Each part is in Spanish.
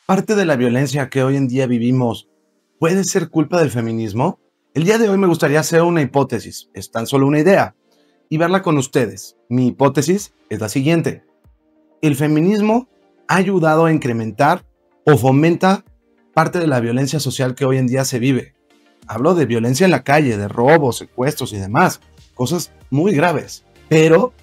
Parte de la violencia que hoy en día vivimos puede ser culpa del feminismo. El día de hoy me gustaría hacer una hipótesis, es tan solo una idea, y verla con ustedes. Mi hipótesis es la siguiente. El feminismo ha ayudado a incrementar o fomenta parte de la violencia social que hoy en día se vive. Hablo de violencia en la calle, de robos, secuestros y demás, cosas muy graves. Pero,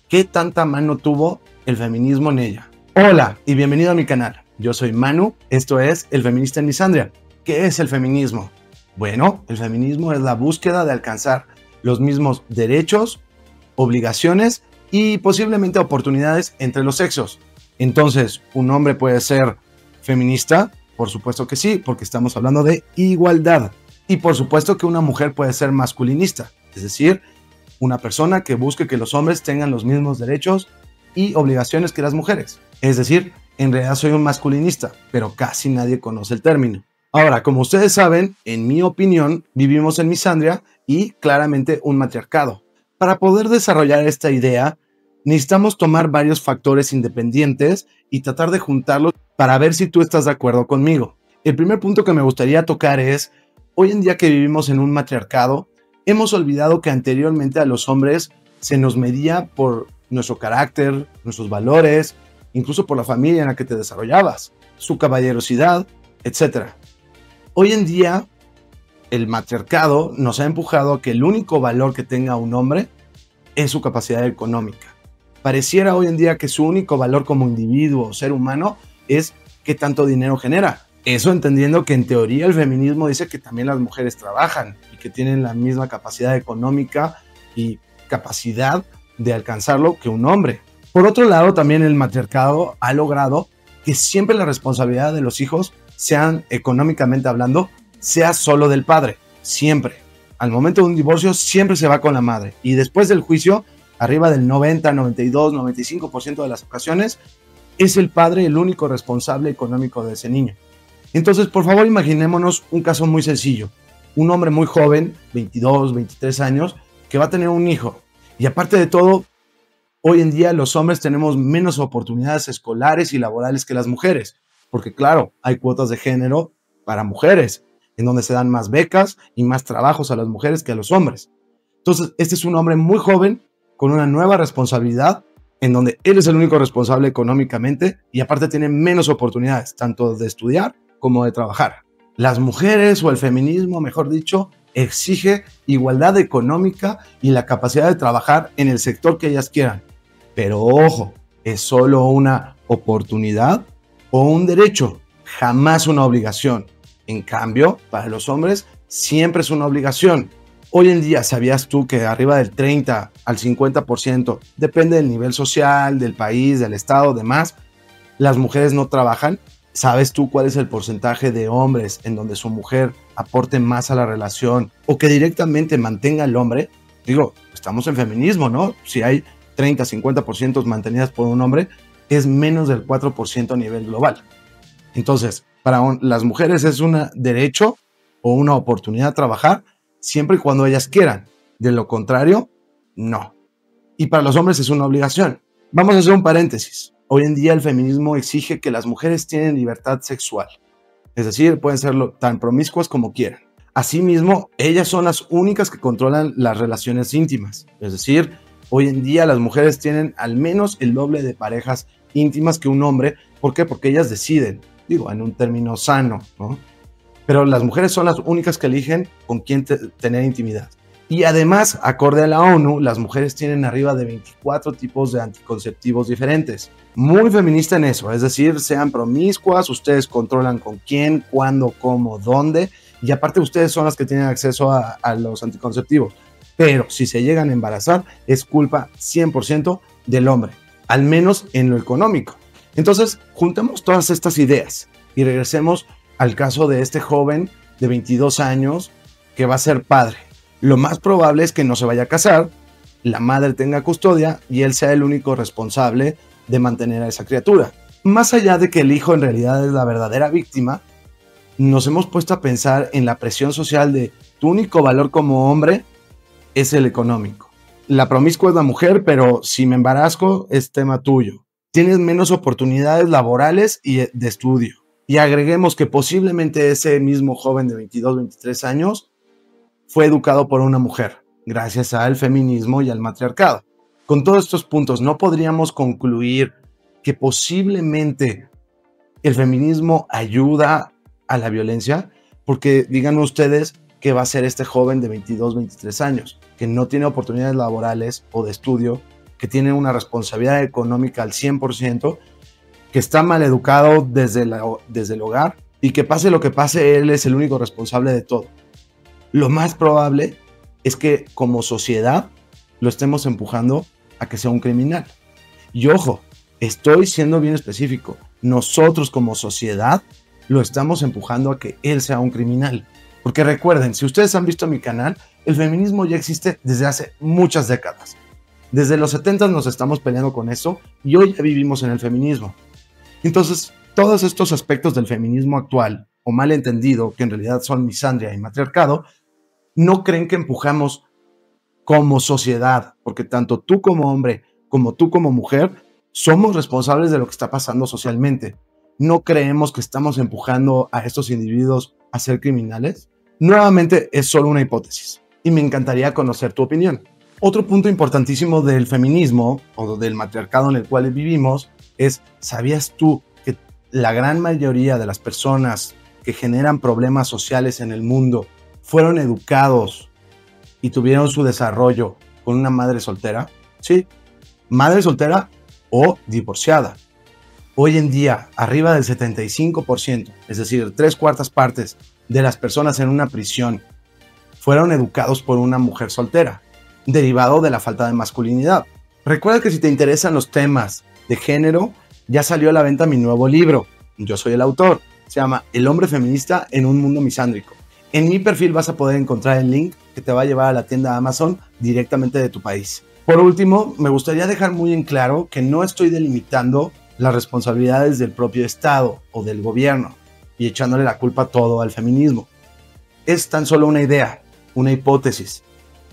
¿qué tanta mano tuvo el feminismo en ella? Hola y bienvenido a mi canal. Yo soy Manu, esto es El Feminista en Misandria. ¿Qué es el feminismo? Bueno, el feminismo es la búsqueda de alcanzar los mismos derechos, obligaciones y posiblemente oportunidades entre los sexos. Entonces, ¿un hombre puede ser feminista? Por supuesto que sí, porque estamos hablando de igualdad. Y por supuesto que una mujer puede ser masculinista, es decir, una persona que busque que los hombres tengan los mismos derechos y obligaciones que las mujeres. Es decir, en realidad soy un masculinista, pero casi nadie conoce el término. Ahora, como ustedes saben, en mi opinión, vivimos en misandria y claramente un matriarcado. Para poder desarrollar esta idea, necesitamos tomar varios factores independientes y tratar de juntarlos para ver si tú estás de acuerdo conmigo. El primer punto que me gustaría tocar es, hoy en día que vivimos en un matriarcado, hemos olvidado que anteriormente a los hombres se nos medía por nuestro carácter, nuestros valores, incluso por la familia en la que te desarrollabas, su caballerosidad, etc. Hoy en día, el matriarcado nos ha empujado a que el único valor que tenga un hombre es su capacidad económica. Pareciera hoy en día que su único valor como individuo o ser humano es qué tanto dinero genera. Eso entendiendo que en teoría el feminismo dice que también las mujeres trabajan y que tienen la misma capacidad económica y capacidad de alcanzarlo que un hombre. Por otro lado, también el matriarcado ha logrado que siempre la responsabilidad de los hijos, sean económicamente hablando, sea solo del padre, siempre. Al momento de un divorcio siempre se va con la madre y después del juicio, arriba del 90, 92, 95% de las ocasiones, es el padre el único responsable económico de ese niño. Entonces, por favor, imaginémonos un caso muy sencillo. Un hombre muy joven, 22, 23 años, que va a tener un hijo. Y aparte de todo, hoy en día los hombres tenemos menos oportunidades escolares y laborales que las mujeres, porque claro, hay cuotas de género para mujeres, en donde se dan más becas y más trabajos a las mujeres que a los hombres. Entonces, este es un hombre muy joven, con una nueva responsabilidad, en donde él es el único responsable económicamente y aparte tiene menos oportunidades, tanto de estudiar como de trabajar. Las mujeres o el feminismo, mejor dicho, exige igualdad económica y la capacidad de trabajar en el sector que ellas quieran. Pero ojo, es solo una oportunidad o un derecho, jamás una obligación. En cambio, para los hombres siempre es una obligación. Hoy en día, ¿sabías tú que arriba del 30 al 50%, depende del nivel social, del país, del estado, demás, las mujeres no trabajan? ¿Sabes tú cuál es el porcentaje de hombres en donde su mujer aporte más a la relación o que directamente mantenga al hombre? Digo, estamos en feminismo, ¿no? Si hay 30, 50% mantenidas por un hombre, es menos del 4% a nivel global. Entonces, para las mujeres es un derecho o una oportunidad de trabajar siempre y cuando ellas quieran. De lo contrario, no. Y para los hombres es una obligación. Vamos a hacer un paréntesis. Hoy en día el feminismo exige que las mujeres tienen libertad sexual. Es decir, pueden ser tan promiscuas como quieran. Asimismo, ellas son las únicas que controlan las relaciones íntimas. Es decir, hoy en día las mujeres tienen al menos el doble de parejas íntimas que un hombre. ¿Por qué? Porque ellas deciden, digo, en un término sano, ¿no? Pero las mujeres son las únicas que eligen con quién tener intimidad. Y además, acorde a la ONU, las mujeres tienen arriba de 24 tipos de anticonceptivos diferentes. Muy feminista en eso, es decir, sean promiscuas, ustedes controlan con quién, cuándo, cómo, dónde, y aparte ustedes son las que tienen acceso a los anticonceptivos. Pero si se llegan a embarazar, es culpa 100% del hombre, al menos en lo económico. Entonces, juntemos todas estas ideas y regresemos al caso de este joven de 22 años que va a ser padre. Lo más probable es que no se vaya a casar, la madre tenga custodia y él sea el único responsable de mantener a esa criatura. Más allá de que el hijo en realidad es la verdadera víctima, nos hemos puesto a pensar en la presión social de tu único valor como hombre es el económico. La promiscua es la mujer, pero si me embarazo es tema tuyo. Tienes menos oportunidades laborales y de estudio. y agreguemos que posiblemente ese mismo joven de 22, 23 años fue educado por una mujer, gracias al feminismo y al matriarcado. Con todos estos puntos, ¿no podríamos concluir que posiblemente el feminismo ayuda a la violencia? Porque díganme ustedes qué va a ser este joven de 22, 23 años, que no tiene oportunidades laborales o de estudio, que tiene una responsabilidad económica al 100%, que está mal educado desde el hogar y que pase lo que pase, él es el único responsable de todo. Lo más probable es que como sociedad lo estemos empujando a que sea un criminal. Y ojo, estoy siendo bien específico. Nosotros como sociedad lo estamos empujando a que él sea un criminal. Porque recuerden, si ustedes han visto mi canal, el feminismo ya existe desde hace muchas décadas. Desde los 70 nos estamos peleando con eso y hoy ya vivimos en el feminismo. Entonces, todos estos aspectos del feminismo actual, o mal entendido, que en realidad son misandria y matriarcado, no creen que empujamos como sociedad, porque tanto tú como hombre, como tú como mujer, somos responsables de lo que está pasando socialmente. ¿No creemos que estamos empujando a estos individuos a ser criminales? Nuevamente, es solo una hipótesis y me encantaría conocer tu opinión. Otro punto importantísimo del feminismo o del matriarcado en el cual vivimos es, ¿sabías tú que la gran mayoría de las personas que generan problemas sociales en el mundo fueron educados y tuvieron su desarrollo con una madre soltera? Sí, madre soltera o divorciada. Hoy en día, arriba del 75%, es decir, 3/4 partes de las personas en una prisión fueron educados por una mujer soltera, derivado de la falta de masculinidad. Recuerda que si te interesan los temas de género, ya salió a la venta mi nuevo libro. Yo soy el autor. Se llama El hombre feminista en un mundo misándrico. En mi perfil vas a poder encontrar el link que te va a llevar a la tienda Amazon directamente de tu país. Por último, me gustaría dejar muy en claro que no estoy delimitando las responsabilidades del propio Estado o del gobierno y echándole la culpa todo al feminismo. Es tan solo una idea, una hipótesis.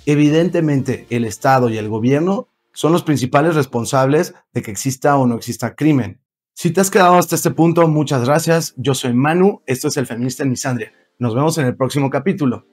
Evidentemente, el Estado y el gobierno son los principales responsables de que exista o no exista crimen. Si te has quedado hasta este punto, muchas gracias. Yo soy Manu, esto es El Feminista en Misandria. Nos vemos en el próximo capítulo.